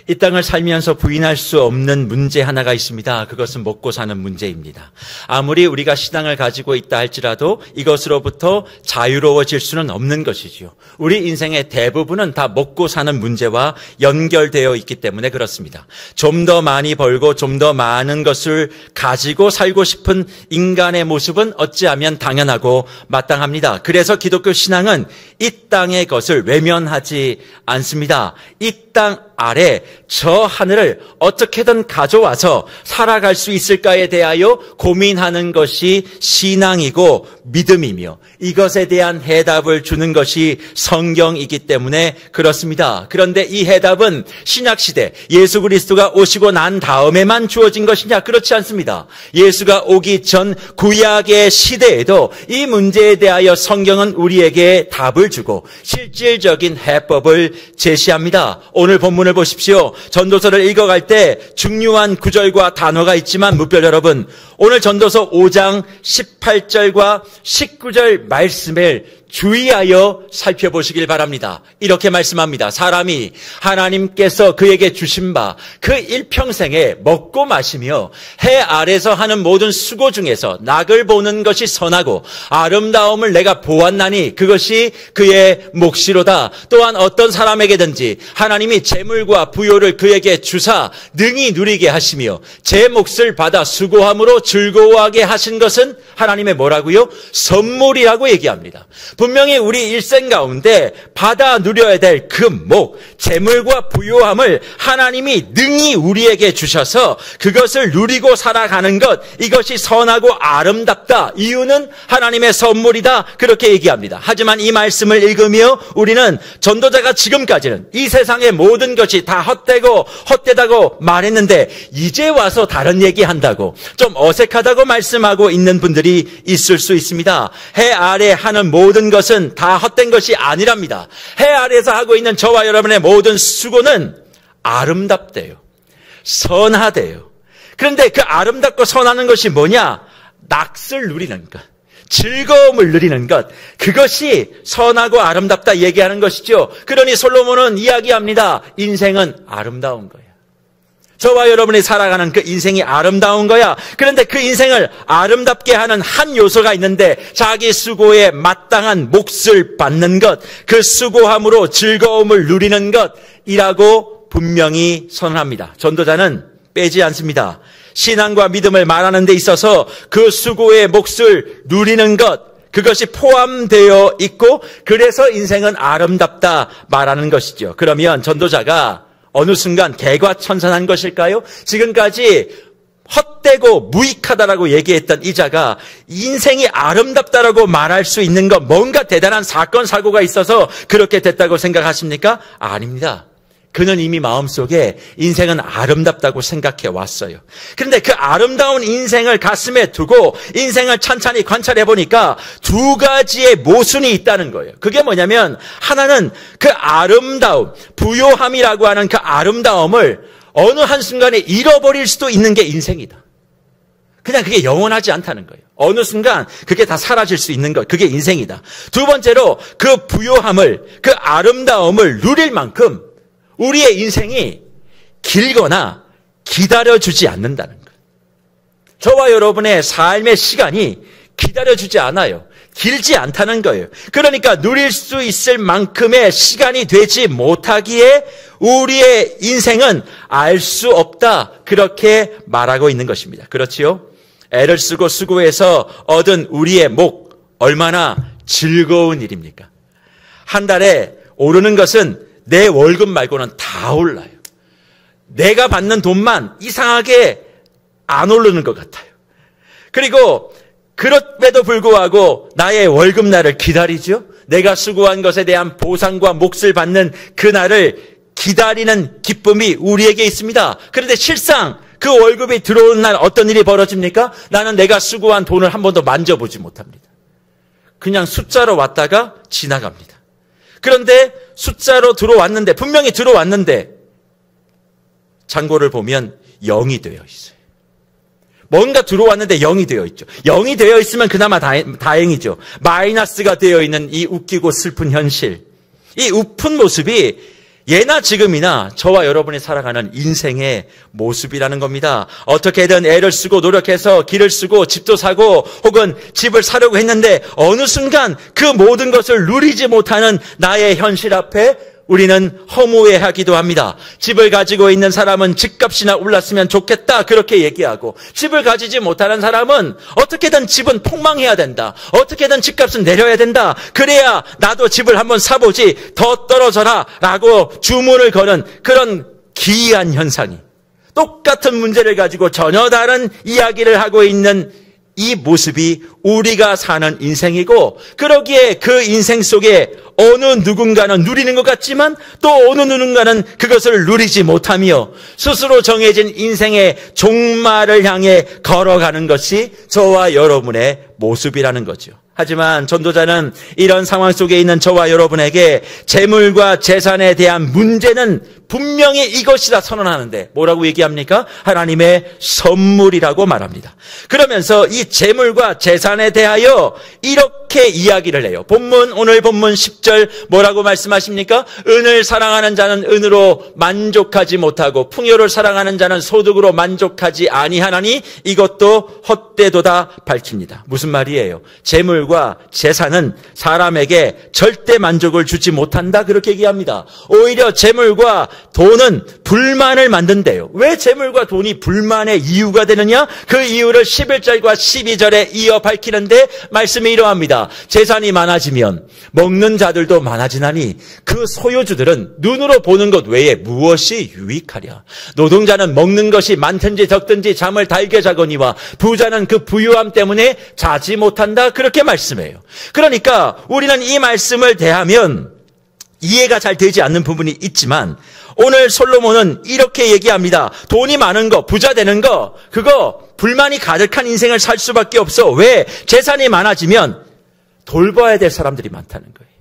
이 땅을 살면서 부인할 수 없는 문제 하나가 있습니다. 그것은 먹고 사는 문제입니다. 아무리 우리가 신앙을 가지고 있다 할지라도 이것으로부터 자유로워질 수는 없는 것이지요. 우리 인생의 대부분은 다 먹고 사는 문제와 연결되어 있기 때문에 그렇습니다. 좀 더 많이 벌고 좀 더 많은 것을 가지고 살고 싶은 인간의 모습은 어찌하면 당연하고 마땅합니다. 그래서 기독교 신앙은 이 땅의 것을 외면하지 않습니다. 이 땅 아래 저 하늘을 어떻게든 가져와서 살아갈 수 있을까에 대하여 고민하는 것이 신앙이고 믿음이며 이것에 대한 해답을 주는 것이 성경이기 때문에 그렇습니다. 그런데 이 해답은 신약시대 예수 그리스도가 오시고 난 다음에만 주어진 것이냐? 그렇지 않습니다. 예수가 오기 전 구약의 시대에도 이 문제에 대하여 성경은 우리에게 답을 주고 실질적인 해법을 제시합니다. 오늘 본문을 보십시오. 전도서를 읽어갈 때 중요한 구절과 단어가 있지만 무별 여러분, 오늘 전도서 5장 18절과 19절 말씀을 주의하여 살펴보시길 바랍니다. 이렇게 말씀합니다. 사람이 하나님께서 그에게 주신 바 그 일평생에 먹고 마시며 해 아래서 하는 모든 수고 중에서 낙을 보는 것이 선하고 아름다움을 내가 보았나니 그것이 그의 몫이로다. 또한 어떤 사람에게든지 하나님이 재물과 부요를 그에게 주사 능히 누리게 하시며 제 몫을 받아 수고함으로 즐거워하게 하신 것은 하나님의 뭐라고요? 선물이라고 얘기합니다. 분명히 우리 일생 가운데 받아 누려야 될 그 목, 재물과 부요함을 하나님이 능히 우리에게 주셔서 그것을 누리고 살아가는 것, 이것이 선하고 아름답다. 이유는 하나님의 선물이다. 그렇게 얘기합니다. 하지만 이 말씀을 읽으며 우리는 전도자가 지금까지는 이 세상의 모든 것이 다 헛되다고 말했는데 이제 와서 다른 얘기한다고 좀 어색하다고 말씀하고 있는 분들이 있을 수 있습니다. 해 아래 하는 모든 것은 다 헛된 것이 아니랍니다. 해 아래에서 하고 있는 저와 여러분의 모든 수고는 아름답대요. 선하대요. 그런데 그 아름답고 선하는 것이 뭐냐? 낙을 누리는 것, 즐거움을 누리는 것, 그것이 선하고 아름답다 얘기하는 것이죠. 그러니 솔로몬은 이야기합니다. 인생은 아름다운 거예요. 저와 여러분이 살아가는 그 인생이 아름다운 거야. 그런데 그 인생을 아름답게 하는 한 요소가 있는데 자기 수고에 마땅한 몫을 받는 것, 그 수고함으로 즐거움을 누리는 것이라고 분명히 선언합니다. 전도자는 빼지 않습니다. 신앙과 믿음을 말하는 데 있어서 그 수고의 몫을 누리는 것, 그것이 포함되어 있고 그래서 인생은 아름답다 말하는 것이죠. 그러면 전도자가 어느 순간 개과천선한 것일까요? 지금까지 헛되고 무익하다라고 얘기했던 이 자가 인생이 아름답다라고 말할 수 있는 것, 뭔가 대단한 사건 사고가 있어서 그렇게 됐다고 생각하십니까? 아닙니다. 그는 이미 마음속에 인생은 아름답다고 생각해 왔어요. 그런데 그 아름다운 인생을 가슴에 두고 인생을 찬찬히 관찰해 보니까 두 가지의 모순이 있다는 거예요. 그게 뭐냐면 하나는 그 아름다움, 부요함이라고 하는 그 아름다움을 어느 한순간에 잃어버릴 수도 있는 게 인생이다. 그냥 그게 영원하지 않다는 거예요. 어느 순간 그게 다 사라질 수 있는 것, 그게 인생이다. 두 번째로 그 부요함을, 그 아름다움을 누릴 만큼 우리의 인생이 길거나 기다려주지 않는다는 것. 저와 여러분의 삶의 시간이 기다려주지 않아요. 길지 않다는 거예요. 그러니까 누릴 수 있을 만큼의 시간이 되지 못하기에 우리의 인생은 알 수 없다. 그렇게 말하고 있는 것입니다. 그렇지요? 애를 쓰고 수고해서 얻은 우리의 목, 얼마나 즐거운 일입니까? 한 달에 오르는 것은 내 월급 말고는 다 올라요. 내가 받는 돈만 이상하게 안 오르는 것 같아요. 그리고 그럼에도 불구하고 나의 월급날을 기다리죠. 내가 수고한 것에 대한 보상과 몫을 받는 그날을 기다리는 기쁨이 우리에게 있습니다. 그런데 실상 그 월급이 들어오는 날 어떤 일이 벌어집니까? 나는 내가 수고한 돈을 한 번도 만져보지 못합니다. 그냥 숫자로 왔다가 지나갑니다. 그런데 숫자로 들어왔는데, 분명히 들어왔는데 잔고를 보면 0이 되어 있어요. 뭔가 들어왔는데 0이 되어 있죠. 0이 되어 있으면 그나마 다행이죠. 마이너스가 되어 있는 이 웃기고 슬픈 현실, 이 우픈 모습이 예나 지금이나 저와 여러분이 살아가는 인생의 모습이라는 겁니다. 어떻게든 애를 쓰고 노력해서 길을 쓰고 집도 사고 혹은 집을 사려고 했는데 어느 순간 그 모든 것을 누리지 못하는 나의 현실 앞에 우리는 허무해하기도 합니다. 집을 가지고 있는 사람은 집값이나 올랐으면 좋겠다 그렇게 얘기하고, 집을 가지지 못하는 사람은 어떻게든 집은 폭망해야 된다, 어떻게든 집값은 내려야 된다, 그래야 나도 집을 한번 사보지, 더 떨어져라 라고 주문을 거는 그런 기이한 현상이, 똑같은 문제를 가지고 전혀 다른 이야기를 하고 있는 이 모습이 우리가 사는 인생이고, 그러기에 그 인생 속에 어느 누군가는 누리는 것 같지만 또 어느 누군가는 그것을 누리지 못하며 스스로 정해진 인생의 종말을 향해 걸어가는 것이 저와 여러분의 모습이라는 거죠. 하지만 전도자는 이런 상황 속에 있는 저와 여러분에게 재물과 재산에 대한 문제는 분명히 이것이다 선언하는데 뭐라고 얘기합니까? 하나님의 선물이라고 말합니다. 그러면서 이 재물과 재산에 대하여 이렇게 이야기를 해요. 오늘 본문 10절 뭐라고 말씀하십니까? 은을 사랑하는 자는 은으로 만족하지 못하고 풍요를 사랑하는 자는 소득으로 만족하지 아니하나니 이것도 헛되도다 밝힙니다. 무슨 말이에요? 재물과 재산은 사람에게 절대 만족을 주지 못한다 그렇게 얘기합니다. 오히려 재물과 돈은 불만을 만든대요. 왜 재물과 돈이 불만의 이유가 되느냐? 그 이유를 11절과 12절에 이어 밝히는데 말씀이 이러합니다. 재산이 많아지면 먹는 자들도 많아지나니 그 소유주들은 눈으로 보는 것 외에 무엇이 유익하랴. 노동자는 먹는 것이 많든지 적든지 잠을 달게 자거니와 부자는 그 부유함 때문에 자지 못한다 그렇게 말씀해요. 그러니까 우리는 이 말씀을 대하면 이해가 잘 되지 않는 부분이 있지만 오늘 솔로몬은 이렇게 얘기합니다. 돈이 많은 거, 부자 되는 거, 그거 불만이 가득한 인생을 살 수밖에 없어. 왜? 재산이 많아지면 돌봐야 될 사람들이 많다는 거예요.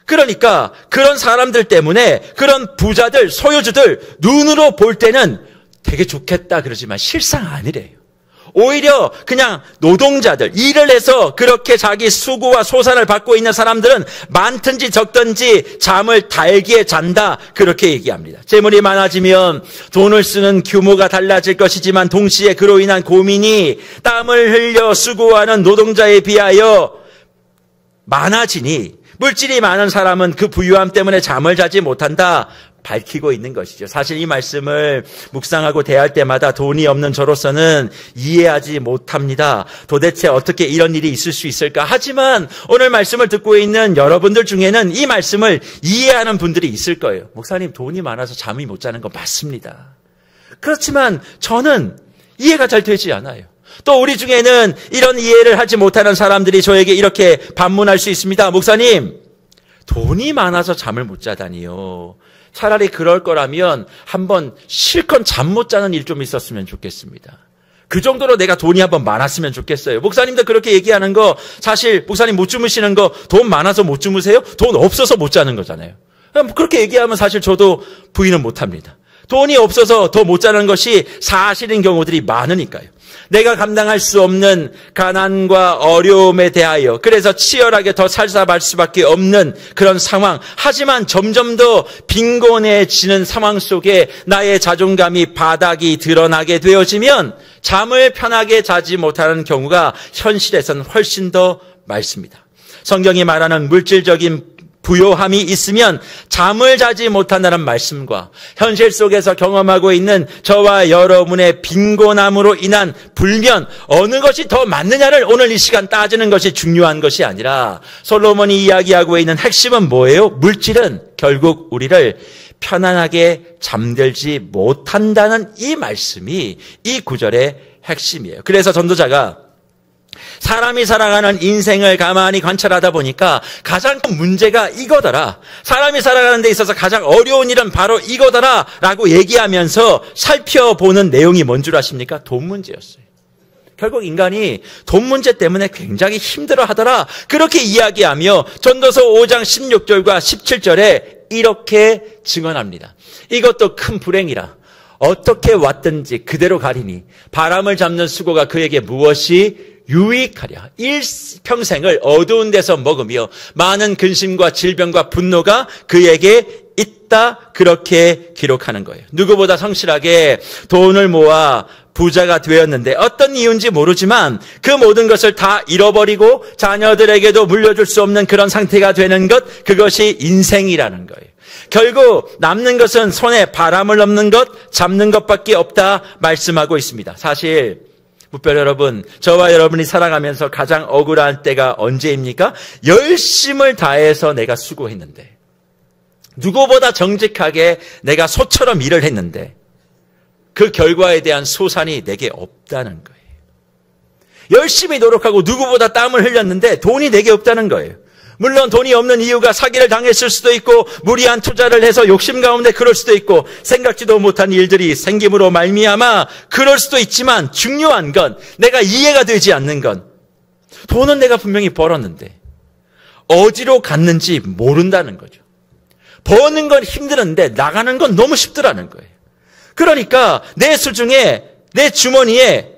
그러니까 그런 사람들 때문에 그런 부자들, 소유주들 눈으로 볼 때는 되게 좋겠다 그러지만 실상 아니래요. 오히려 그냥 노동자들, 일을 해서 그렇게 자기 수고와 소산을 받고 있는 사람들은 많든지 적든지 잠을 달게 잔다 그렇게 얘기합니다. 재물이 많아지면 돈을 쓰는 규모가 달라질 것이지만 동시에 그로 인한 고민이 땀을 흘려 수고하는 노동자에 비하여 많아지니 물질이 많은 사람은 그 부유함 때문에 잠을 자지 못한다 밝히고 있는 것이죠. 사실 이 말씀을 묵상하고 대할 때마다 돈이 없는 저로서는 이해하지 못합니다. 도대체 어떻게 이런 일이 있을 수 있을까? 하지만 오늘 말씀을 듣고 있는 여러분들 중에는 이 말씀을 이해하는 분들이 있을 거예요. 목사님, 돈이 많아서 잠이 못 자는 거 맞습니다. 그렇지만 저는 이해가 잘 되지 않아요. 또 우리 중에는 이런 이해를 하지 못하는 사람들이 저에게 이렇게 반문할 수 있습니다. 목사님, 돈이 많아서 잠을 못 자다니요. 차라리 그럴 거라면 한번 실컷 잠 못 자는 일 좀 있었으면 좋겠습니다. 그 정도로 내가 돈이 한번 많았으면 좋겠어요. 목사님도 그렇게 얘기하는 거, 사실 목사님 못 주무시는 거 돈 많아서 못 주무세요? 돈 없어서 못 자는 거잖아요. 그렇게 얘기하면 사실 저도 부인은 못합니다. 돈이 없어서 더 못 자는 것이 사실인 경우들이 많으니까요. 내가 감당할 수 없는 가난과 어려움에 대하여 그래서 치열하게 더 살살할 수밖에 없는 그런 상황, 하지만 점점 더 빈곤해지는 상황 속에 나의 자존감이 바닥이 드러나게 되어지면 잠을 편하게 자지 못하는 경우가 현실에서는 훨씬 더 많습니다. 성경이 말하는 물질적인 부요함이 있으면 잠을 자지 못한다는 말씀과 현실 속에서 경험하고 있는 저와 여러분의 빈곤함으로 인한 불면, 어느 것이 더 맞느냐를 오늘 이 시간 따지는 것이 중요한 것이 아니라 솔로몬이 이야기하고 있는 핵심은 뭐예요? 물질은 결국 우리를 편안하게 잠들지 못한다는 이 말씀이 이 구절의 핵심이에요. 그래서 전도자가 사람이 살아가는 인생을 가만히 관찰하다 보니까 가장 큰 문제가 이거더라. 사람이 살아가는 데 있어서 가장 어려운 일은 바로 이거더라 라고 얘기하면서 살펴보는 내용이 뭔 줄 아십니까? 돈 문제였어요. 결국 인간이 돈 문제 때문에 굉장히 힘들어하더라. 그렇게 이야기하며 전도서 5장 16절과 17절에 이렇게 증언합니다. 이것도 큰 불행이라. 어떻게 왔든지 그대로 가리니 바람을 잡는 수고가 그에게 무엇이 유익하랴. 일평생을 어두운 데서 먹으며 많은 근심과 질병과 분노가 그에게 있다, 그렇게 기록하는 거예요. 누구보다 성실하게 돈을 모아 부자가 되었는데 어떤 이유인지 모르지만 그 모든 것을 다 잃어버리고 자녀들에게도 물려줄 수 없는 그런 상태가 되는 것, 그것이 인생이라는 거예요. 결국 남는 것은 손에 바람을 넣는 것, 잡는 것밖에 없다 말씀하고 있습니다. 사실 무별 여러분, 저와 여러분이 살아가면서 가장 억울한 때가 언제입니까? 열심을 다해서 내가 수고했는데, 누구보다 정직하게 내가 소처럼 일을 했는데 그 결과에 대한 소산이 내게 없다는 거예요. 열심히 노력하고 누구보다 땀을 흘렸는데 돈이 내게 없다는 거예요. 물론 돈이 없는 이유가 사기를 당했을 수도 있고 무리한 투자를 해서 욕심 가운데 그럴 수도 있고 생각지도 못한 일들이 생김으로 말미암아 그럴 수도 있지만, 중요한 건, 내가 이해가 되지 않는 건, 돈은 내가 분명히 벌었는데 어디로 갔는지 모른다는 거죠. 버는 건 힘드는데 나가는 건 너무 쉽더라는 거예요. 그러니까 내 수중에, 내 주머니에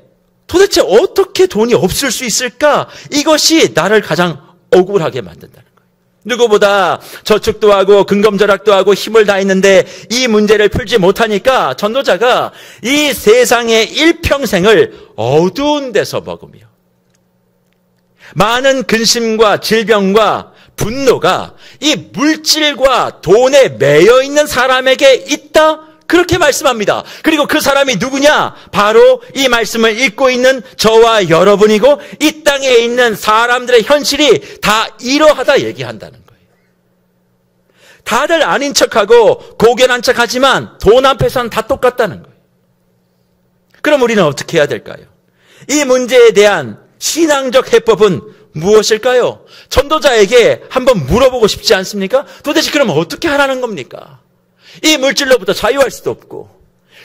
도대체 어떻게 돈이 없을 수 있을까? 이것이 나를 가장 억울하게 만든다는 거예요. 누구보다 저축도 하고 근검절약도 하고 힘을 다했는데 이 문제를 풀지 못하니까 전도자가 이 세상의 일평생을 어두운 데서 먹으며 많은 근심과 질병과 분노가 이 물질과 돈에 매여 있는 사람에게 있다, 그렇게 말씀합니다. 그리고 그 사람이 누구냐? 바로 이 말씀을 읽고 있는 저와 여러분이고 이 땅에 있는 사람들의 현실이 다 이러하다 얘기한다는 거예요. 다들 아닌 척하고 고견한 척하지만 돈 앞에서는 다 똑같다는 거예요. 그럼 우리는 어떻게 해야 될까요? 이 문제에 대한 신앙적 해법은 무엇일까요? 전도자에게 한번 물어보고 싶지 않습니까? 도대체 그럼 어떻게 하라는 겁니까? 이 물질로부터 자유할 수도 없고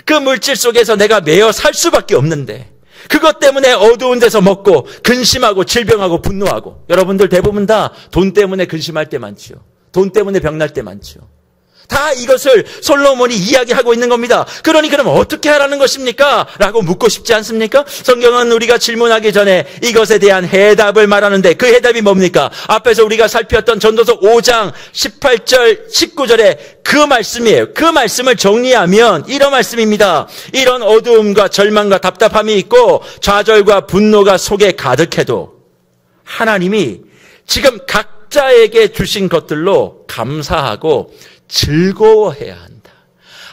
그 물질 속에서 내가 매여 살 수밖에 없는데 그것 때문에 어두운 데서 먹고 근심하고 질병하고 분노하고, 여러분들 대부분 다 돈 때문에 근심할 때 많지요. 돈 때문에 병날 때 많지요. 다 이것을 솔로몬이 이야기하고 있는 겁니다. 그러니 그럼 어떻게 하라는 것입니까? 라고 묻고 싶지 않습니까? 성경은 우리가 질문하기 전에 이것에 대한 해답을 말하는데 그 해답이 뭡니까? 앞에서 우리가 살폈던 전도서 5장 18절 19절에 그 말씀이에요. 그 말씀을 정리하면 이런 말씀입니다. 이런 어두움과 절망과 답답함이 있고 좌절과 분노가 속에 가득해도 하나님이 지금 각자에게 주신 것들로 감사하고 즐거워해야 한다.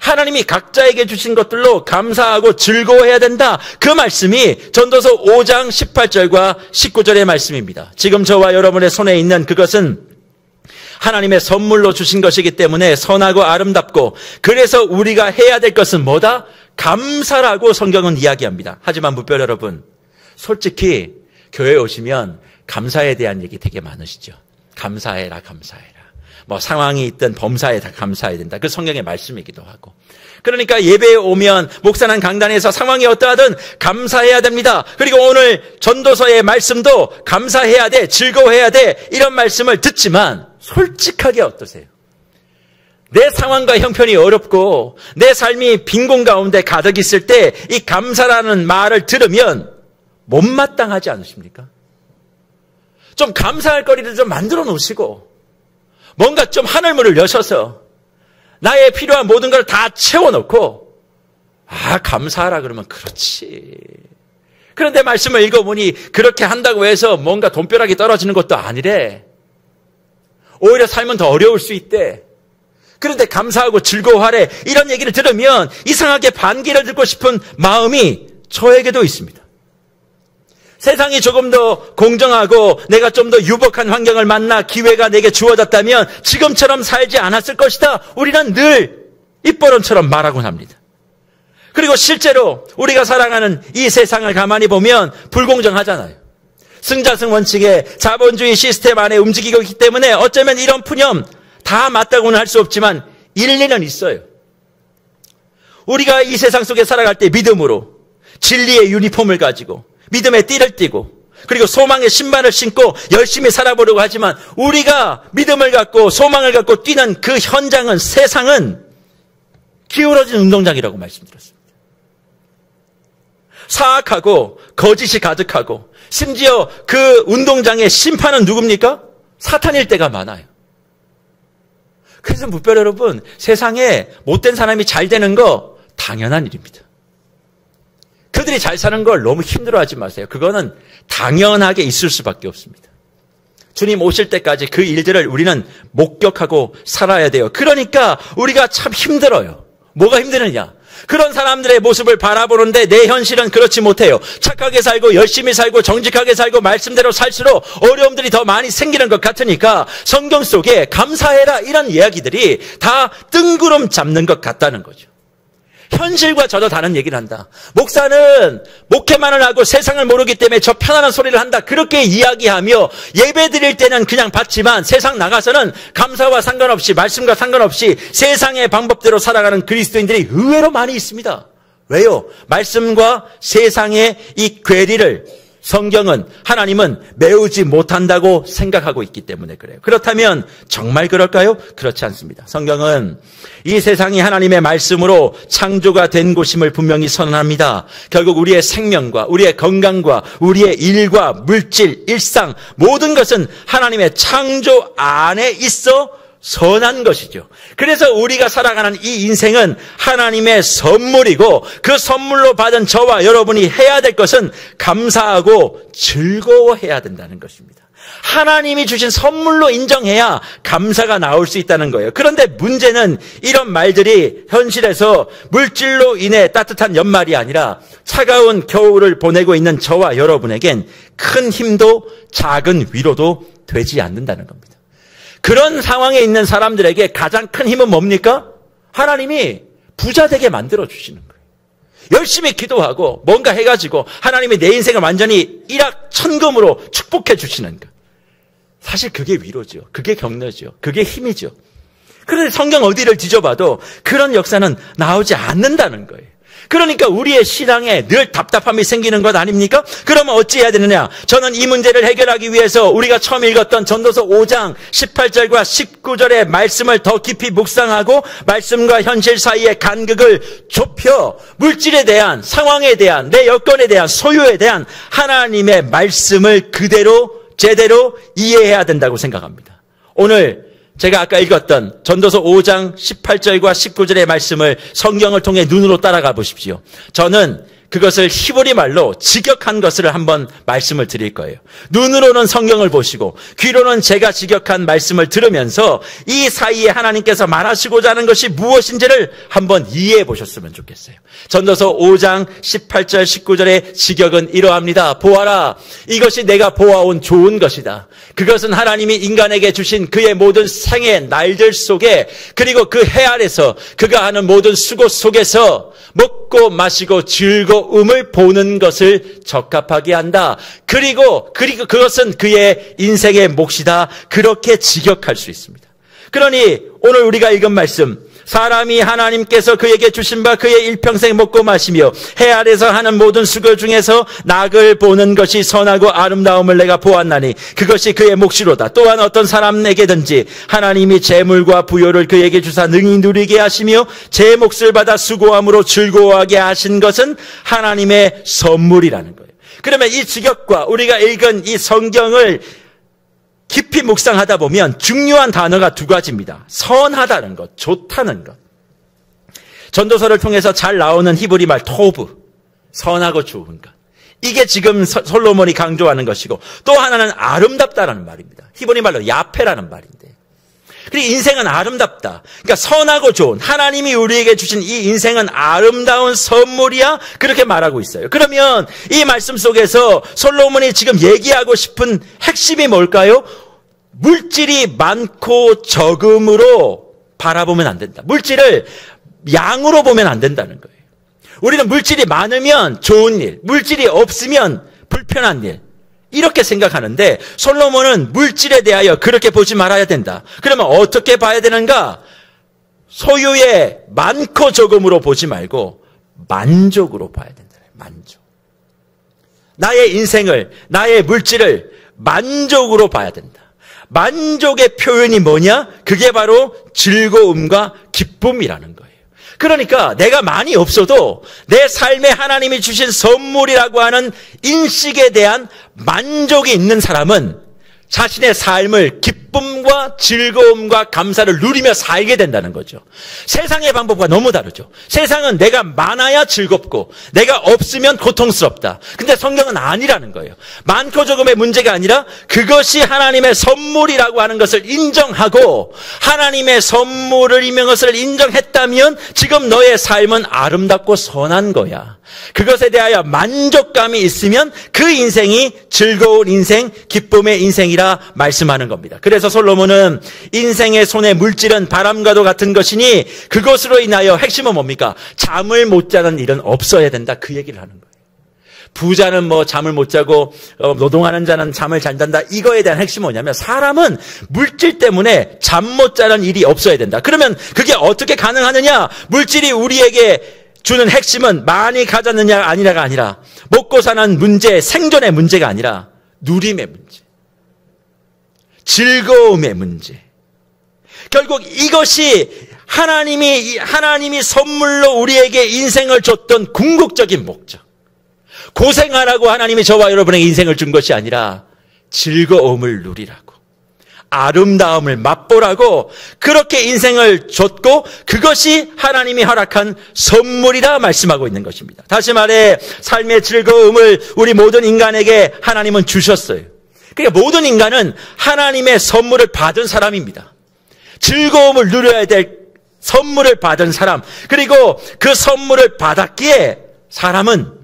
하나님이 각자에게 주신 것들로 감사하고 즐거워해야 된다. 그 말씀이 전도서 5장 18절과 19절의 말씀입니다. 지금 저와 여러분의 손에 있는 그것은 하나님의 선물로 주신 것이기 때문에 선하고 아름답고, 그래서 우리가 해야 될 것은 뭐다? 감사라고 성경은 이야기합니다. 하지만 무별 여러분, 솔직히 교회에 오시면 감사에 대한 얘기 되게 많으시죠. 감사해라, 감사해라. 뭐 상황이 있든 범사에 다 감사해야 된다. 그 성경의 말씀이기도 하고. 그러니까 예배에 오면 목사는 강단에서 상황이 어떠하든 감사해야 됩니다. 그리고 오늘 전도서의 말씀도 감사해야 돼, 즐거워해야 돼, 이런 말씀을 듣지만 솔직하게 어떠세요? 내 상황과 형편이 어렵고 내 삶이 빈곤 가운데 가득 있을 때 이 감사라는 말을 들으면 못마땅하지 않으십니까? 좀 감사할 거리를 좀 만들어 놓으시고 뭔가 좀 하늘문을 여셔서 나의 필요한 모든 걸 다 채워놓고 감사하라 그러면 그렇지. 그런데 말씀을 읽어보니 그렇게 한다고 해서 뭔가 돈벼락이 떨어지는 것도 아니래. 오히려 삶은 더 어려울 수 있대. 그런데 감사하고 즐거워하래. 이런 얘기를 들으면 이상하게 반기를 듣고 싶은 마음이 저에게도 있습니다. 세상이 조금 더 공정하고 내가 좀 더 유복한 환경을 만나 기회가 내게 주어졌다면 지금처럼 살지 않았을 것이다. 우리는 늘 입버릇처럼 말하곤 합니다. 그리고 실제로 우리가 살아가는 이 세상을 가만히 보면 불공정하잖아요. 승자승 원칙의 자본주의 시스템 안에 움직이고 있기 때문에 어쩌면 이런 푸념 다 맞다고는 할 수 없지만 일리는 있어요. 우리가 이 세상 속에 살아갈 때 믿음으로 진리의 유니폼을 가지고 믿음의 띠를 띠고 그리고 소망의 신발을 신고 열심히 살아보려고 하지만 우리가 믿음을 갖고 소망을 갖고 뛰는 그 현장은, 세상은 기울어진 운동장이라고 말씀드렸습니다. 사악하고 거짓이 가득하고 심지어 그 운동장의 심판은 누굽니까? 사탄일 때가 많아요. 그래서 무별 여러분, 세상에 못된 사람이 잘 되는 거 당연한 일입니다. 그들이 잘 사는 걸 너무 힘들어하지 마세요. 그거는 당연하게 있을 수밖에 없습니다. 주님 오실 때까지 그 일들을 우리는 목격하고 살아야 돼요. 그러니까 우리가 참 힘들어요. 뭐가 힘드느냐? 그런 사람들의 모습을 바라보는데 내 현실은 그렇지 못해요. 착하게 살고 열심히 살고 정직하게 살고 말씀대로 살수록 어려움들이 더 많이 생기는 것 같으니까 성경 속에 감사해라 이런 이야기들이 다 뜬구름 잡는 것 같다는 거죠. 현실과 전혀 다른 얘기를 한다. 목사는 목회만을 하고 세상을 모르기 때문에 저 편안한 소리를 한다. 그렇게 이야기하며 예배 드릴 때는 그냥 받지만 세상 나가서는 감사와 상관없이 말씀과 상관없이 세상의 방법대로 살아가는 그리스도인들이 의외로 많이 있습니다. 왜요? 말씀과 세상의 이 괴리를 성경은 하나님은 메우지 못한다고 생각하고 있기 때문에 그래요. 그렇다면 정말 그럴까요? 그렇지 않습니다. 성경은 이 세상이 하나님의 말씀으로 창조가 된 곳임을 분명히 선언합니다. 결국 우리의 생명과 우리의 건강과 우리의 일과 물질, 일상 모든 것은 하나님의 창조 안에 있어 선한 것이죠. 그래서 우리가 살아가는 이 인생은 하나님의 선물이고 그 선물로 받은 저와 여러분이 해야 될 것은 감사하고 즐거워해야 된다는 것입니다. 하나님이 주신 선물로 인정해야 감사가 나올 수 있다는 거예요. 그런데 문제는 이런 말들이 현실에서 물질로 인해 따뜻한 연말이 아니라 차가운 겨울을 보내고 있는 저와 여러분에겐 큰 힘도 작은 위로도 되지 않는다는 겁니다. 그런 상황에 있는 사람들에게 가장 큰 힘은 뭡니까? 하나님이 부자 되게 만들어 주시는 거예요. 열심히 기도하고 뭔가 해가지고 하나님이 내 인생을 완전히 일확천금으로 축복해 주시는 것. 사실 그게 위로죠. 그게 격려죠. 그게 힘이죠. 그런데 성경 어디를 뒤져봐도 그런 역사는 나오지 않는다는 거예요. 그러니까 우리의 신앙에 늘 답답함이 생기는 것 아닙니까? 그러면 어찌해야 되느냐? 저는 이 문제를 해결하기 위해서 우리가 처음 읽었던 전도서 5장 18절과 19절의 말씀을 더 깊이 묵상하고 말씀과 현실 사이의 간극을 좁혀 물질에 대한, 상황에 대한, 내 여건에 대한, 소유에 대한 하나님의 말씀을 그대로 제대로 이해해야 된다고 생각합니다. 오늘 제가 아까 읽었던 전도서 5장 18절과 19절의 말씀을 성경을 통해 눈으로 따라가 보십시오. 저는 그것을 히브리 말로 직역한 것을 한번 말씀을 드릴 거예요. 눈으로는 성경을 보시고 귀로는 제가 직역한 말씀을 들으면서 이 사이에 하나님께서 말하시고자 하는 것이 무엇인지를 한번 이해해 보셨으면 좋겠어요. 전도서 5장 18절 19절의 직역은 이러합니다. 보아라, 이것이 내가 보아온 좋은 것이다. 그것은 하나님이 인간에게 주신 그의 모든 생의 날들 속에, 그리고 그 해 아래서 그가 하는 모든 수고 속에서 먹고 마시고 즐거움을 보는 것을 적합하게 한다. 그리고 그것은 그의 인생의 몫이다. 그렇게 직역할 수 있습니다. 그러니 오늘 우리가 읽은 말씀, 사람이 하나님께서 그에게 주신 바 그의 일평생 먹고 마시며 해 아래서 하는 모든 수고 중에서 낙을 보는 것이 선하고 아름다움을 내가 보았나니 그것이 그의 몫이로다. 또한 어떤 사람에게든지 하나님이 재물과 부요를 그에게 주사 능히 누리게 하시며 제 몫을 받아 수고함으로 즐거워하게 하신 것은 하나님의 선물이라는 거예요. 그러면 이 직역과 우리가 읽은 이 성경을 깊이 묵상하다 보면 중요한 단어가 두 가지입니다. 선하다는 것, 좋다는 것. 전도서를 통해서 잘 나오는 히브리 말 토브, 선하고 좋은 것. 이게 지금 솔로몬이 강조하는 것이고, 또 하나는 아름답다라는 말입니다. 히브리 말로 야페라는 말인데. 그리고 인생은 아름답다. 그러니까 선하고 좋은, 하나님이 우리에게 주신 이 인생은 아름다운 선물이야, 그렇게 말하고 있어요. 그러면 이 말씀 속에서 솔로몬이 지금 얘기하고 싶은 핵심이 뭘까요? 물질이 많고 적음으로 바라보면 안 된다. 물질을 양으로 보면 안 된다는 거예요. 우리는 물질이 많으면 좋은 일, 물질이 없으면 불편한 일, 이렇게 생각하는데 솔로몬은 물질에 대하여 그렇게 보지 말아야 된다. 그러면 어떻게 봐야 되는가? 소유의 많고 적음으로 보지 말고 만족으로 봐야 된다. 만족. 나의 인생을, 나의 물질을 만족으로 봐야 된다. 만족의 표현이 뭐냐? 그게 바로 즐거움과 기쁨이라는 거예요. 그러니까 내가 많이 없어도 내 삶에 하나님이 주신 선물이라고 하는 인식에 대한 만족이 있는 사람은 자신의 삶을 기쁨과 기쁨과 즐거움과 감사를 누리며 살게 된다는 거죠. 세상의 방법과 너무 다르죠. 세상은 내가 많아야 즐겁고 내가 없으면 고통스럽다. 근데 성경은 아니라는 거예요. 많고 적음의 문제가 아니라 그것이 하나님의 선물이라고 하는 것을 인정하고 하나님의 선물을 이런 것을 인정했다면 지금 너의 삶은 아름답고 선한 거야. 그것에 대하여 만족감이 있으면 그 인생이 즐거운 인생, 기쁨의 인생이라 말씀하는 겁니다. 그래서 솔로몬은 인생의 손의 물질은 바람과도 같은 것이니 그것으로 인하여 핵심은 뭡니까? 잠을 못 자는 일은 없어야 된다. 그 얘기를 하는 거예요. 부자는 뭐 잠을 못 자고 노동하는 자는 잠을 잘 잔다. 이거에 대한 핵심은 뭐냐면 사람은 물질 때문에 잠 못 자는 일이 없어야 된다. 그러면 그게 어떻게 가능하느냐? 물질이 우리에게 주는 핵심은 많이 가졌느냐 아니냐가 아니라 먹고 사는 문제, 생존의 문제가 아니라 누림의 문제, 즐거움의 문제. 결국 이것이 하나님이 선물로 우리에게 인생을 줬던 궁극적인 목적. 고생하라고 하나님이 저와 여러분에게 인생을 준 것이 아니라 즐거움을 누리라고, 아름다움을 맛보라고 그렇게 인생을 줬고 그것이 하나님이 허락한 선물이라 말씀하고 있는 것입니다. 다시 말해 삶의 즐거움을 우리 모든 인간에게 하나님은 주셨어요. 그러니까 모든 인간은 하나님의 선물을 받은 사람입니다. 즐거움을 누려야 될 선물을 받은 사람, 그리고 그 선물을 받았기에 사람은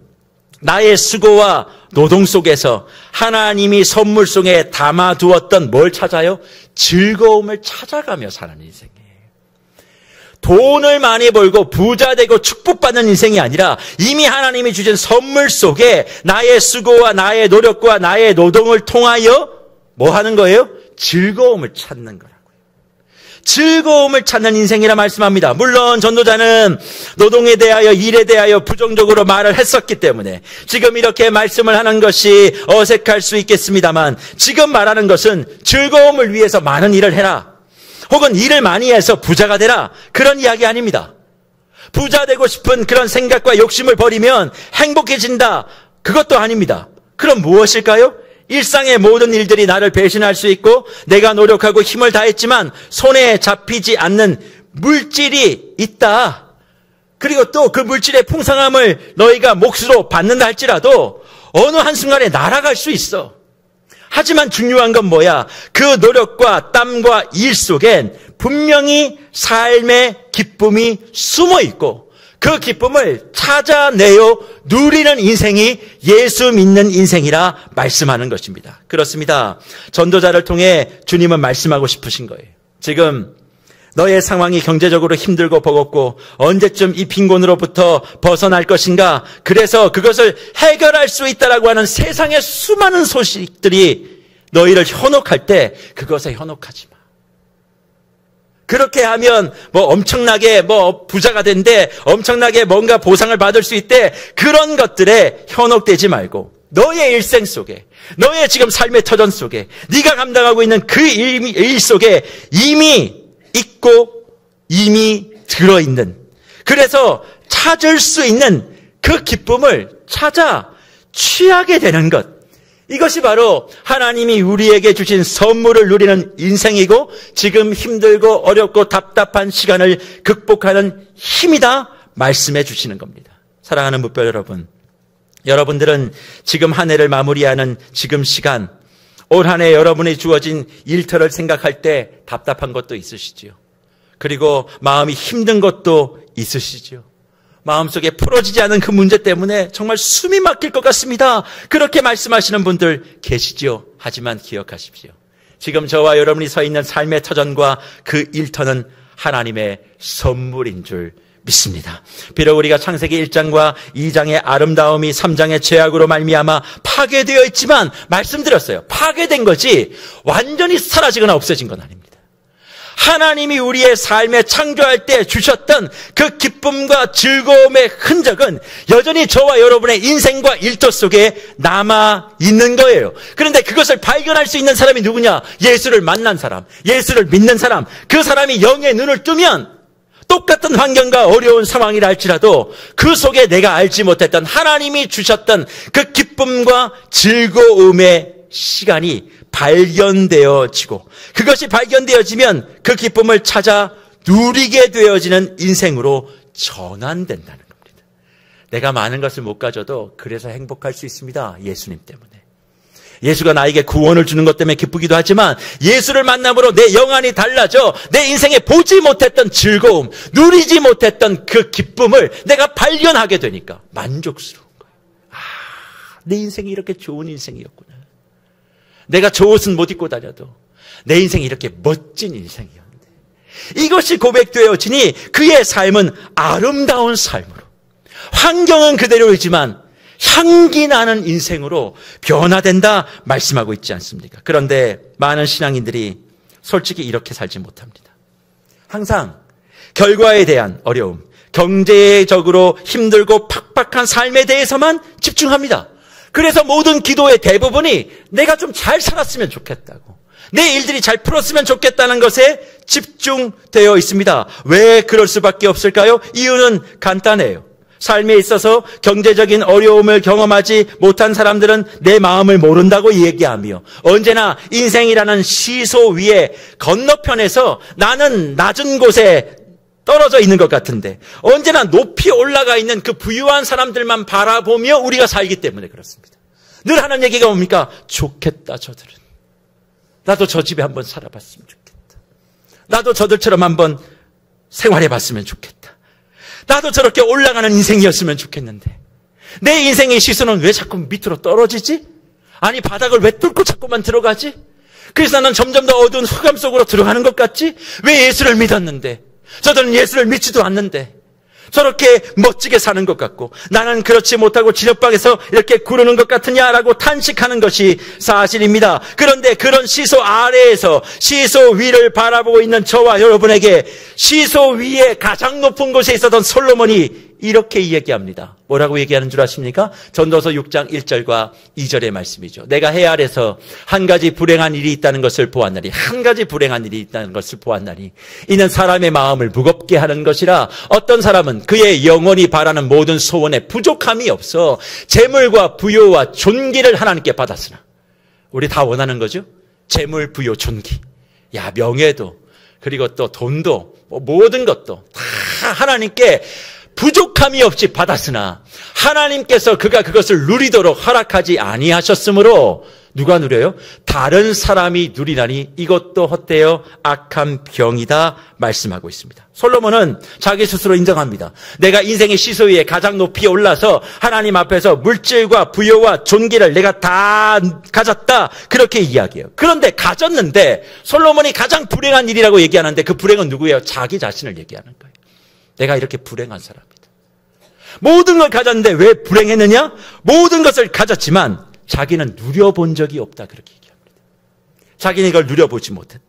나의 수고와 노동 속에서 하나님이 선물 속에 담아두었던 뭘 찾아요? 즐거움을 찾아가며 사는 인생이에요. 돈을 많이 벌고 부자 되고 축복받는 인생이 아니라 이미 하나님이 주신 선물 속에 나의 수고와 나의 노력과 나의 노동을 통하여 뭐 하는 거예요? 즐거움을 찾는 거라고요. 즐거움을 찾는 인생이라 말씀합니다. 물론 전도자는 노동에 대하여 일에 대하여 부정적으로 말을 했었기 때문에 지금 이렇게 말씀을 하는 것이 어색할 수 있겠습니다만 지금 말하는 것은 즐거움을 위해서 많은 일을 해라. 혹은 일을 많이 해서 부자가 되라. 그런 이야기 아닙니다. 부자 되고 싶은 그런 생각과 욕심을 버리면 행복해진다. 그것도 아닙니다. 그럼 무엇일까요? 일상의 모든 일들이 나를 배신할 수 있고 내가 노력하고 힘을 다했지만 손에 잡히지 않는 물질이 있다. 그리고 또 그 물질의 풍성함을 너희가 몫으로 받는다 할지라도 어느 한순간에 날아갈 수 있어. 하지만 중요한 건 뭐야? 그 노력과 땀과 일 속엔 분명히 삶의 기쁨이 숨어 있고 그 기쁨을 찾아내어 누리는 인생이 예수 믿는 인생이라 말씀하는 것입니다. 그렇습니다. 전도자를 통해 주님은 말씀하고 싶으신 거예요. 지금 너의 상황이 경제적으로 힘들고 버겁고 언제쯤 이 빈곤으로부터 벗어날 것인가? 그래서 그것을 해결할 수 있다라고 하는 세상의 수많은 소식들이 너희를 현혹할 때 그것에 현혹하지 마. 그렇게 하면 엄청나게 부자가 된대, 엄청나게 뭔가 보상을 받을 수 있대. 그런 것들에 현혹되지 말고 너의 일생 속에, 너의 지금 삶의 터전 속에, 네가 감당하고 있는 그 일 속에 이미 있고 이미 들어있는, 그래서 찾을 수 있는 그 기쁨을 찾아 취하게 되는 것. 이것이 바로 하나님이 우리에게 주신 선물을 누리는 인생이고 지금 힘들고 어렵고 답답한 시간을 극복하는 힘이다 말씀해 주시는 겁니다. 사랑하는 묵별 여러분, 여러분들은 지금 한 해를 마무리하는 지금 시간, 올 한 해 여러분이 주어진 일터를 생각할 때 답답한 것도 있으시지요. 그리고 마음이 힘든 것도 있으시지요. 마음속에 풀어지지 않은 그 문제 때문에 정말 숨이 막힐 것 같습니다. 그렇게 말씀하시는 분들 계시지요. 하지만 기억하십시오. 지금 저와 여러분이 서 있는 삶의 터전과 그 일터는 하나님의 선물인 줄 믿습니다. 비록 우리가 창세기 1장과 2장의 아름다움이 3장의 죄악으로 말미암아 파괴되어 있지만 말씀드렸어요. 파괴된 거지 완전히 사라지거나 없어진 건 아닙니다. 하나님이 우리의 삶에 창조할 때 주셨던 그 기쁨과 즐거움의 흔적은 여전히 저와 여러분의 인생과 일터 속에 남아 있는 거예요. 그런데 그것을 발견할 수 있는 사람이 누구냐? 예수를 만난 사람, 예수를 믿는 사람. 그 사람이 영의 눈을 뜨면 똑같은 환경과 어려운 상황이라 할지라도 그 속에 내가 알지 못했던 하나님이 주셨던 그 기쁨과 즐거움의 시간이 발견되어지고 그것이 발견되어지면 그 기쁨을 찾아 누리게 되어지는 인생으로 전환된다는 겁니다. 내가 많은 것을 못 가져도 그래서 행복할 수 있습니다. 예수님 때문에. 예수가 나에게 구원을 주는 것 때문에 기쁘기도 하지만 예수를 만남으로 내 영안이 달라져 내 인생에 보지 못했던 즐거움, 누리지 못했던 그 기쁨을 내가 발견하게 되니까 만족스러운 거예요. 내 인생이 이렇게 좋은 인생이었구나. 내가 저 옷은 못 입고 다녀도 내 인생이 이렇게 멋진 인생이었는데 이것이 고백되어지니 그의 삶은 아름다운 삶으로 환경은 그대로이지만 향기 나는 인생으로 변화된다 말씀하고 있지 않습니까? 그런데 많은 신앙인들이 솔직히 이렇게 살지 못합니다. 항상 결과에 대한 어려움, 경제적으로 힘들고 팍팍한 삶에 대해서만 집중합니다. 그래서 모든 기도의 대부분이 내가 좀 잘 살았으면 좋겠다고, 내 일들이 잘 풀었으면 좋겠다는 것에 집중되어 있습니다. 왜 그럴 수밖에 없을까요? 이유는 간단해요. 삶에 있어서 경제적인 어려움을 경험하지 못한 사람들은 내 마음을 모른다고 얘기하며 언제나 인생이라는 시소 위에 건너편에서 나는 낮은 곳에 떨어져 있는 것 같은데 언제나 높이 올라가 있는 그 부유한 사람들만 바라보며 우리가 살기 때문에 그렇습니다. 늘 하는 얘기가 뭡니까? 좋겠다 저들은. 나도 저 집에 한번 살아봤으면 좋겠다. 나도 저들처럼 한번 생활해봤으면 좋겠다. 나도 저렇게 올라가는 인생이었으면 좋겠는데 내 인생의 시선은 왜 자꾸 밑으로 떨어지지? 아니 바닥을 왜 뚫고 자꾸만 들어가지? 그래서 나는 점점 더 어두운 흑암 속으로 들어가는 것 같지? 왜 예수를 믿었는데 저들은 예수를 믿지도 않는데 저렇게 멋지게 사는 것 같고 나는 그렇지 못하고 지력방에서 이렇게 구르는 것 같으냐라고 탄식하는 것이 사실입니다. 그런데 그런 시소 아래에서 시소 위를 바라보고 있는 저와 여러분에게 시소 위에 가장 높은 곳에 있었던 솔로몬이 이렇게 얘기합니다. 뭐라고 얘기하는 줄 아십니까? 전도서 6장 1절과 2절의 말씀이죠. 내가 해 아래서 한 가지 불행한 일이 있다는 것을 보았나니, 한 가지 불행한 일이 있다는 것을 보았나니 이는 사람의 마음을 무겁게 하는 것이라. 어떤 사람은 그의 영혼이 바라는 모든 소원에 부족함이 없어 재물과 부요와 존귀를 하나님께 받았으나. 우리 다 원하는 거죠? 재물, 부요, 존귀. 야, 명예도 그리고 또 돈도 모든 것도 다 하나님께 부족함이 없이 받았으나 하나님께서 그가 그것을 누리도록 허락하지 아니하셨으므로 누가 누려요? 다른 사람이 누리라니 이것도 헛되어 악한 병이다 말씀하고 있습니다. 솔로몬은 자기 스스로 인정합니다. 내가 인생의 시소 위에 가장 높이 올라서 하나님 앞에서 물질과 부요와 존귀를 내가 다 가졌다 그렇게 이야기해요. 그런데 가졌는데 솔로몬이 가장 불행한 일이라고 얘기하는데 그 불행은 누구예요? 자기 자신을 얘기하는 거예요. 내가 이렇게 불행한 사람이다. 모든 걸 가졌는데 왜 불행했느냐? 모든 것을 가졌지만 자기는 누려본 적이 없다 그렇게 얘기합니다. 자기는 이걸 누려보지 못했다.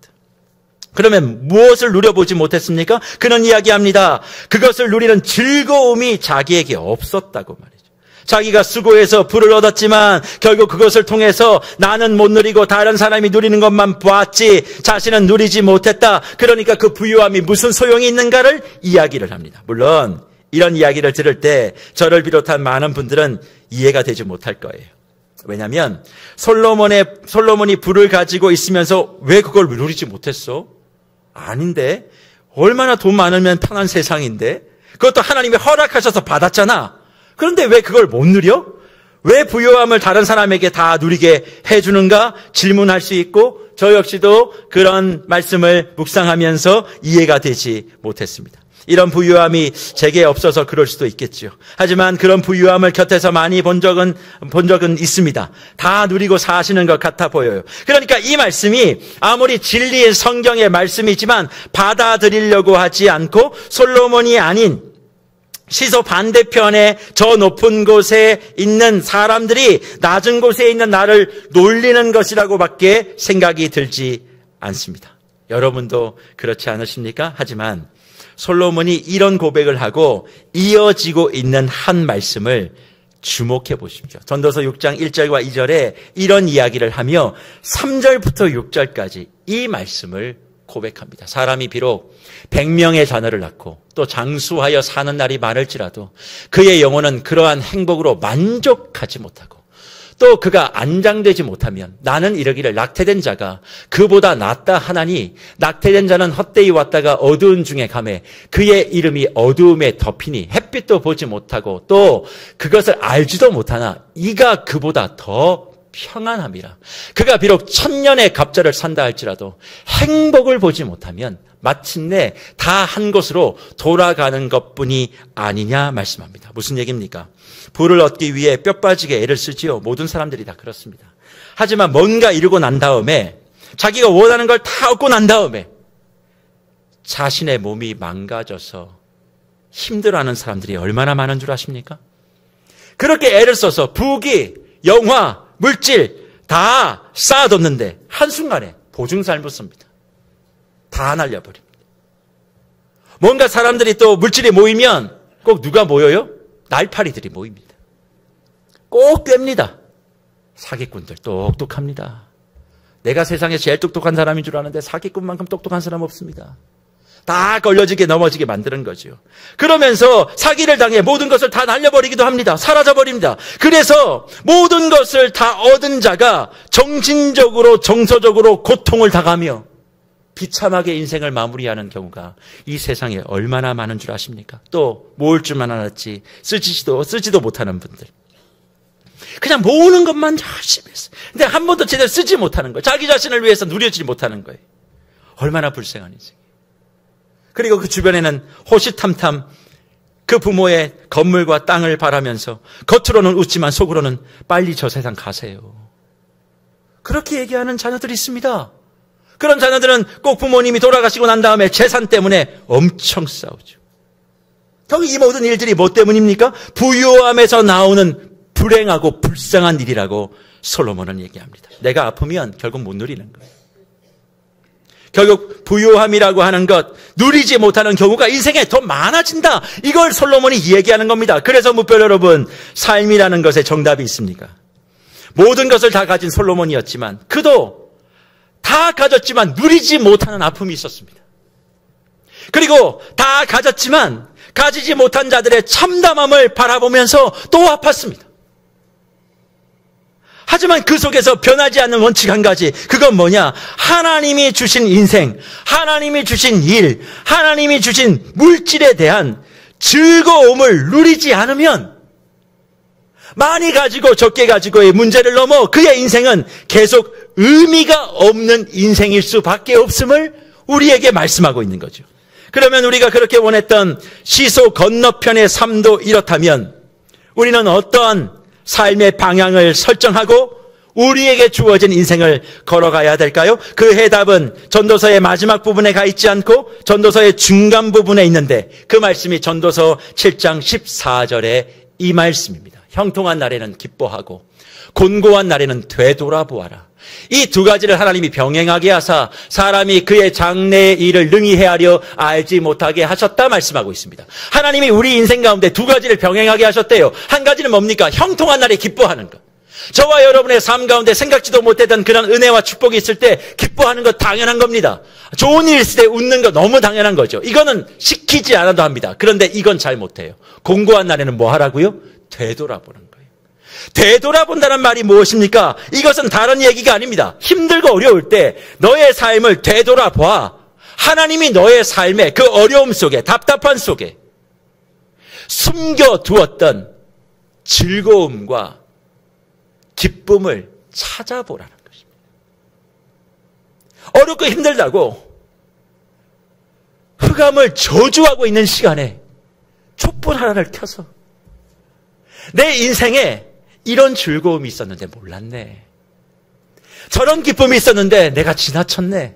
그러면 무엇을 누려보지 못했습니까? 그는 이야기합니다. 그것을 누리는 즐거움이 자기에게 없었다고 말이죠. 자기가 수고해서 부를 얻었지만 결국 그것을 통해서 나는 못 누리고 다른 사람이 누리는 것만 보았지 자신은 누리지 못했다. 그러니까 그 부유함이 무슨 소용이 있는가를 이야기를 합니다. 물론 이런 이야기를 들을 때 저를 비롯한 많은 분들은 이해가 되지 못할 거예요. 왜냐하면 솔로몬이 부를 가지고 있으면서 왜 그걸 누리지 못했어? 아닌데 얼마나 돈 많으면 편한 세상인데 그것도 하나님이 허락하셔서 받았잖아. 그런데 왜 그걸 못 누려? 왜 부요함을 다른 사람에게 다 누리게 해주는가 질문할 수 있고 저 역시도 그런 말씀을 묵상하면서 이해가 되지 못했습니다. 이런 부유함이 제게 없어서 그럴 수도 있겠죠. 하지만 그런 부유함을 곁에서 많이 본 적은 있습니다. 다 누리고 사시는 것 같아 보여요. 그러니까 이 말씀이 아무리 진리인 성경의 말씀이지만 받아들이려고 하지 않고 솔로몬이 아닌 시소 반대편에 저 높은 곳에 있는 사람들이 낮은 곳에 있는 나를 놀리는 것이라고밖에 생각이 들지 않습니다. 여러분도 그렇지 않으십니까? 하지만 솔로몬이 이런 고백을 하고 이어지고 있는 한 말씀을 주목해 보십시오. 전도서 6장 1절과 2절에 이런 이야기를 하며 3절부터 6절까지 이 말씀을 고백합니다. 사람이 비록 100명의 자녀를 낳고 또 장수하여 사는 날이 많을지라도 그의 영혼은 그러한 행복으로 만족하지 못하고 또 그가 안장되지 못하면 나는 이르기를 낙태된 자가 그보다 낫다 하나니 낙태된 자는 헛되이 왔다가 어두운 중에 가매 그의 이름이 어두움에 덮이니 햇빛도 보지 못하고 또 그것을 알지도 못하나 이가 그보다 더 평안함이라. 그가 비록 1000년의 갑절을 산다 할지라도 행복을 보지 못하면 마침내 다 한 곳으로 돌아가는 것뿐이 아니냐 말씀합니다. 무슨 얘기입니까? 부를 얻기 위해 뼈 빠지게 애를 쓰지요. 모든 사람들이 다 그렇습니다. 하지만 뭔가 이루고 난 다음에 자기가 원하는 걸 다 얻고 난 다음에 자신의 몸이 망가져서 힘들어하는 사람들이 얼마나 많은 줄 아십니까? 그렇게 애를 써서 부귀, 영화, 물질 다 쌓아뒀는데 한순간에 보증살 묻습니다. 다 날려버립니다. 뭔가 사람들이 또 물질이 모이면 꼭 누가 모여요? 날파리들이 모입니다. 꼭 꿰입니다. 사기꾼들 똑똑합니다. 내가 세상에서 제일 똑똑한 사람인 줄 아는데 사기꾼만큼 똑똑한 사람 없습니다. 다 걸려지게 넘어지게 만드는 거죠. 그러면서 사기를 당해 모든 것을 다 날려버리기도 합니다. 사라져버립니다. 그래서 모든 것을 다 얻은 자가 정신적으로 정서적으로 고통을 당하며 비참하게 인생을 마무리하는 경우가 이 세상에 얼마나 많은 줄 아십니까? 또 모을 줄만 알았지 쓰지도 못하는 분들. 그냥 모으는 것만 열심히 했어요. 근데 한 번도 제대로 쓰지 못하는 거예요. 자기 자신을 위해서 누려지지 못하는 거예요. 얼마나 불쌍한 인생. 그리고 그 주변에는 호시탐탐 그 부모의 건물과 땅을 바라면서 겉으로는 웃지만 속으로는 빨리 저 세상 가세요. 그렇게 얘기하는 자녀들이 있습니다. 그런 자녀들은 꼭 부모님이 돌아가시고 난 다음에 재산 때문에 엄청 싸우죠. 결국 이 모든 일들이 뭐 때문입니까? 부유함에서 나오는 불행하고 불쌍한 일이라고 솔로몬은 얘기합니다. 내가 아프면 결국 못 누리는 거예요. 결국 부유함이라고 하는 것, 누리지 못하는 경우가 인생에 더 많아진다. 이걸 솔로몬이 얘기하는 겁니다. 그래서 뭇별 여러분, 삶이라는 것에 정답이 있습니까? 모든 것을 다 가진 솔로몬이었지만 그도 다 가졌지만 누리지 못하는 아픔이 있었습니다. 그리고 다 가졌지만 가지지 못한 자들의 참담함을 바라보면서 또 아팠습니다. 하지만 그 속에서 변하지 않는 원칙 한 가지, 그건 뭐냐? 하나님이 주신 인생, 하나님이 주신 일, 하나님이 주신 물질에 대한 즐거움을 누리지 않으면 많이 가지고 적게 가지고의 문제를 넘어 그의 인생은 계속 의미가 없는 인생일 수밖에 없음을 우리에게 말씀하고 있는 거죠. 그러면 우리가 그렇게 원했던 시소 건너편의 삶도 이렇다면 우리는 어떠한 삶의 방향을 설정하고 우리에게 주어진 인생을 걸어가야 될까요? 그 해답은 전도서의 마지막 부분에 가 있지 않고 전도서의 중간 부분에 있는데 그 말씀이 전도서 7장 14절에 이 말씀입니다. 형통한 날에는 기뻐하고 곤고한 날에는 되돌아보아라. 이 두 가지를 하나님이 병행하게 하사 사람이 그의 장래의 일을 능히 헤아려 알지 못하게 하셨다 말씀하고 있습니다. 하나님이 우리 인생 가운데 두 가지를 병행하게 하셨대요. 한 가지는 뭡니까? 형통한 날에 기뻐하는 것. 저와 여러분의 삶 가운데 생각지도 못했던 그런 은혜와 축복이 있을 때 기뻐하는 것 당연한 겁니다. 좋은 일 있을 때 웃는 거 너무 당연한 거죠. 이거는 시키지 않아도 합니다. 그런데 이건 잘 못해요. 공고한 날에는 뭐 하라고요? 되돌아보는 거예요. 되돌아본다는 말이 무엇입니까? 이것은 다른 얘기가 아닙니다. 힘들고 어려울 때 너의 삶을 되돌아봐. 하나님이 너의 삶의 그 어려움 속에, 답답한 속에 숨겨두었던 즐거움과 기쁨을 찾아보라는 것입니다. 어렵고 힘들다고 흑암을 저주하고 있는 시간에 촛불 하나를 켜서 내 인생에 이런 즐거움이 있었는데 몰랐네. 저런 기쁨이 있었는데 내가 지나쳤네.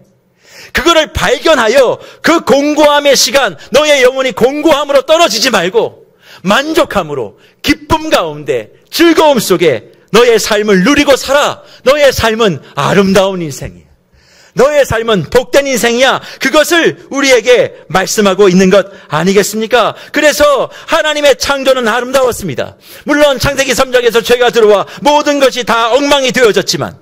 그거를 발견하여 그 공고함의 시간, 너의 영혼이 공고함으로 떨어지지 말고 만족함으로 기쁨 가운데 즐거움 속에 너의 삶을 누리고 살아. 너의 삶은 아름다운 인생이야. 너의 삶은 복된 인생이야. 그것을 우리에게 말씀하고 있는 것 아니겠습니까? 그래서 하나님의 창조는 아름다웠습니다. 물론 창세기 3장에서 죄가 들어와 모든 것이 다 엉망이 되어졌지만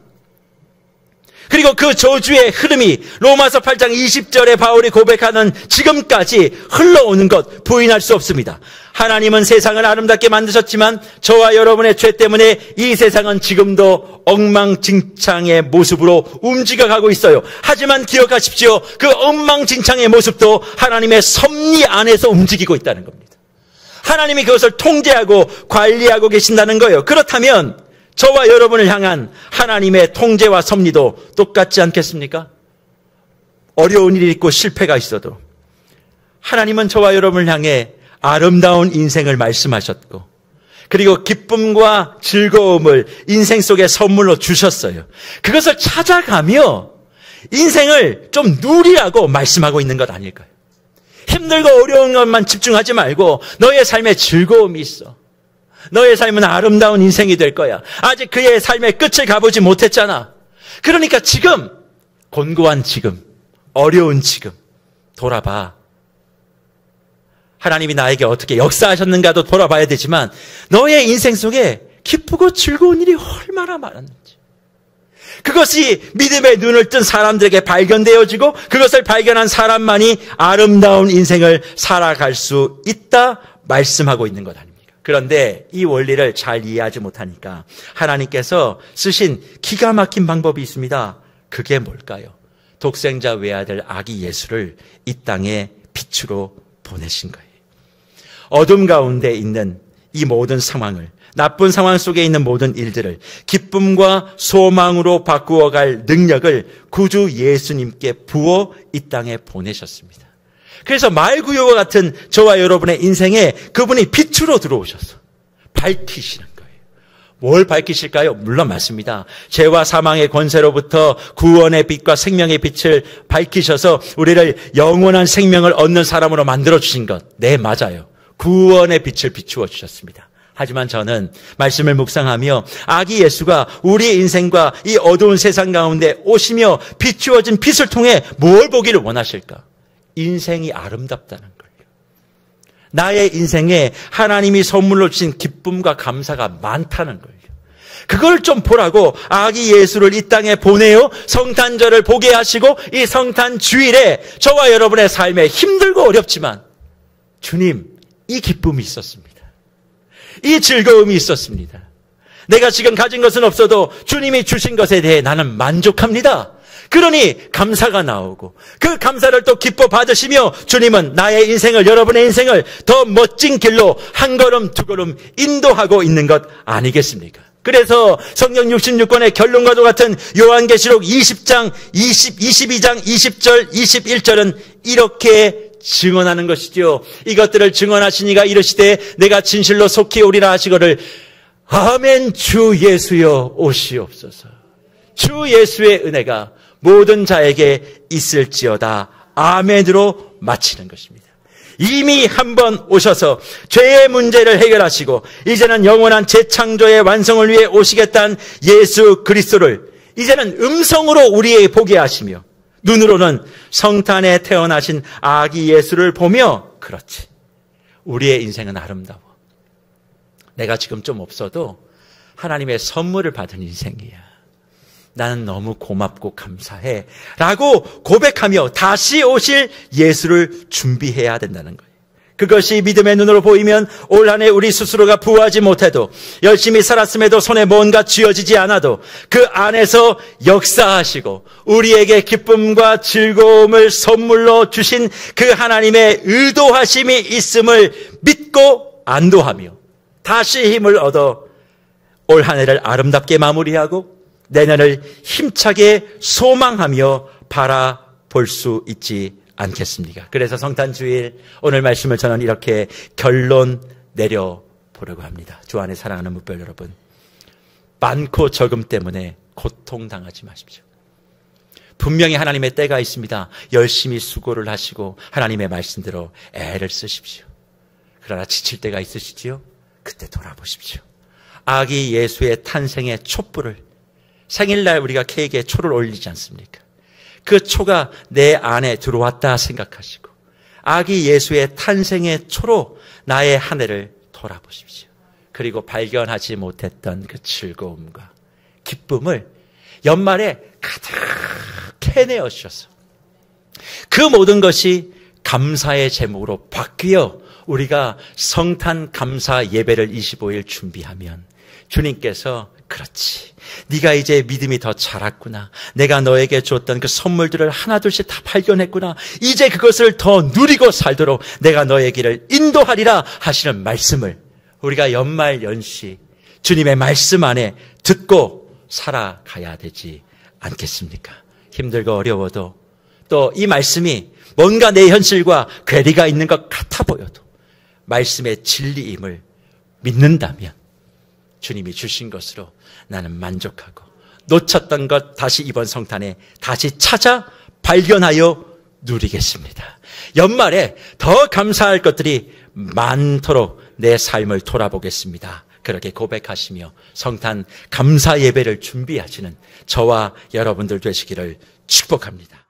그리고 그 저주의 흐름이 로마서 8장 20절에 바울이 고백하는 지금까지 흘러오는 것 부인할 수 없습니다. 하나님은 세상을 아름답게 만드셨지만 저와 여러분의 죄 때문에 이 세상은 지금도 엉망진창의 모습으로 움직여가고 있어요. 하지만 기억하십시오. 그 엉망진창의 모습도 하나님의 섭리 안에서 움직이고 있다는 겁니다. 하나님이 그것을 통제하고 관리하고 계신다는 거예요. 그렇다면 저와 여러분을 향한 하나님의 통제와 섭리도 똑같지 않겠습니까? 어려운 일이 있고 실패가 있어도 하나님은 저와 여러분을 향해 아름다운 인생을 말씀하셨고, 그리고 기쁨과 즐거움을 인생 속에 선물로 주셨어요. 그것을 찾아가며 인생을 좀 누리라고 말씀하고 있는 것 아닐까요? 힘들고 어려운 것만 집중하지 말고 너의 삶에 즐거움이 있어. 너의 삶은 아름다운 인생이 될 거야. 아직 그의 삶의 끝을 가보지 못했잖아. 그러니까 지금, 곤고한 지금, 어려운 지금 돌아봐. 하나님이 나에게 어떻게 역사하셨는가도 돌아봐야 되지만 너의 인생 속에 기쁘고 즐거운 일이 얼마나 많았는지, 그것이 믿음의 눈을 뜬 사람들에게 발견되어지고 그것을 발견한 사람만이 아름다운 인생을 살아갈 수 있다 말씀하고 있는 것 아닙니까? 그런데 이 원리를 잘 이해하지 못하니까 하나님께서 쓰신 기가 막힌 방법이 있습니다. 그게 뭘까요? 독생자 외아들 아기 예수를 이 땅에 빛으로 보내신 거예요. 어둠 가운데 있는 이 모든 상황을, 나쁜 상황 속에 있는 모든 일들을 기쁨과 소망으로 바꾸어갈 능력을 구주 예수님께 부어 이 땅에 보내셨습니다. 그래서 말구요와 같은 저와 여러분의 인생에 그분이 빛으로 들어오셔서 밝히시는 거예요. 뭘 밝히실까요? 물론 맞습니다. 죄와 사망의 권세로부터 구원의 빛과 생명의 빛을 밝히셔서 우리를 영원한 생명을 얻는 사람으로 만들어주신 것, 네, 맞아요. 구원의 빛을 비추어 주셨습니다. 하지만 저는 말씀을 묵상하며 아기 예수가 우리의 인생과 이 어두운 세상 가운데 오시며 비추어진 빛을 통해 뭘 보기를 원하실까? 인생이 아름답다는 거예요. 나의 인생에 하나님이 선물로 주신 기쁨과 감사가 많다는 거예요. 그걸 좀 보라고 아기 예수를 이 땅에 보내어 성탄절을 보게 하시고, 이 성탄 주일에 저와 여러분의 삶에 힘들고 어렵지만 주님, 이 기쁨이 있었습니다. 이 즐거움이 있었습니다. 내가 지금 가진 것은 없어도 주님이 주신 것에 대해 나는 만족합니다. 그러니 감사가 나오고, 그 감사를 또 기뻐 받으시며 주님은 나의 인생을, 여러분의 인생을 더 멋진 길로 한 걸음 두 걸음 인도하고 있는 것 아니겠습니까? 그래서 성경 66권의 결론과도 같은 요한계시록 20장, 22장, 20절, 21절은 이렇게 증언하는 것이죠. 이것들을 증언하신 이가 이르시되 내가 진실로 속히 오리라 하시거를 아멘. 주 예수여 오시옵소서. 주 예수의 은혜가 모든 자에게 있을지어다. 아멘으로 마치는 것입니다. 이미 한번 오셔서 죄의 문제를 해결하시고 이제는 영원한 재창조의 완성을 위해 오시겠다는 예수 그리스도를 이제는 음성으로 우리에게 보게 하시며, 눈으로는 성탄에 태어나신 아기 예수를 보며, 그렇지, 우리의 인생은 아름다워. 내가 지금 좀 없어도 하나님의 선물을 받은 인생이야. 나는 너무 고맙고 감사해 라고 고백하며 다시 오실 예수를 준비해야 된다는 거예요. 그것이 믿음의 눈으로 보이면 올 한 해 우리 스스로가 부하지 못해도, 열심히 살았음에도 손에 뭔가 쥐어지지 않아도 그 안에서 역사하시고 우리에게 기쁨과 즐거움을 선물로 주신 그 하나님의 의도하심이 있음을 믿고 안도하며 다시 힘을 얻어 올 한 해를 아름답게 마무리하고 내년을 힘차게 소망하며 바라볼 수 있지 않겠습니까? 그래서 성탄주일 오늘 말씀을 저는 이렇게 결론 내려보려고 합니다. 주 안에 사랑하는 묵별 여러분, 많고 적음 때문에 고통당하지 마십시오. 분명히 하나님의 때가 있습니다. 열심히 수고를 하시고 하나님의 말씀대로 애를 쓰십시오. 그러나 지칠 때가 있으시지요? 그때 돌아보십시오. 아기 예수의 탄생의 촛불을, 생일날 우리가 케이크에 초를 올리지 않습니까? 그 초가 내 안에 들어왔다 생각하시고 아기 예수의 탄생의 초로 나의 한 해를 돌아보십시오. 그리고 발견하지 못했던 그 즐거움과 기쁨을 연말에 가득 해내어주셔서 그 모든 것이 감사의 제목으로 바뀌어 우리가 성탄 감사 예배를 25일 준비하면 주님께서 그렇지, 네가 이제 믿음이 더 자랐구나, 내가 너에게 줬던 그 선물들을 하나둘씩 다 발견했구나, 이제 그것을 더 누리고 살도록 내가 너의 길을 인도하리라 하시는 말씀을 우리가 연말 연시 주님의 말씀 안에 듣고 살아가야 되지 않겠습니까? 힘들고 어려워도 또 이 말씀이 뭔가 내 현실과 괴리가 있는 것 같아 보여도 말씀의 진리임을 믿는다면 주님이 주신 것으로 나는 만족하고 놓쳤던 것 다시 이번 성탄에 다시 찾아 발견하여 누리겠습니다. 연말에 더 감사할 것들이 많도록 내 삶을 돌아보겠습니다. 그렇게 고백하시며 성탄 감사 예배를 준비하시는 저와 여러분들 되시기를 축복합니다.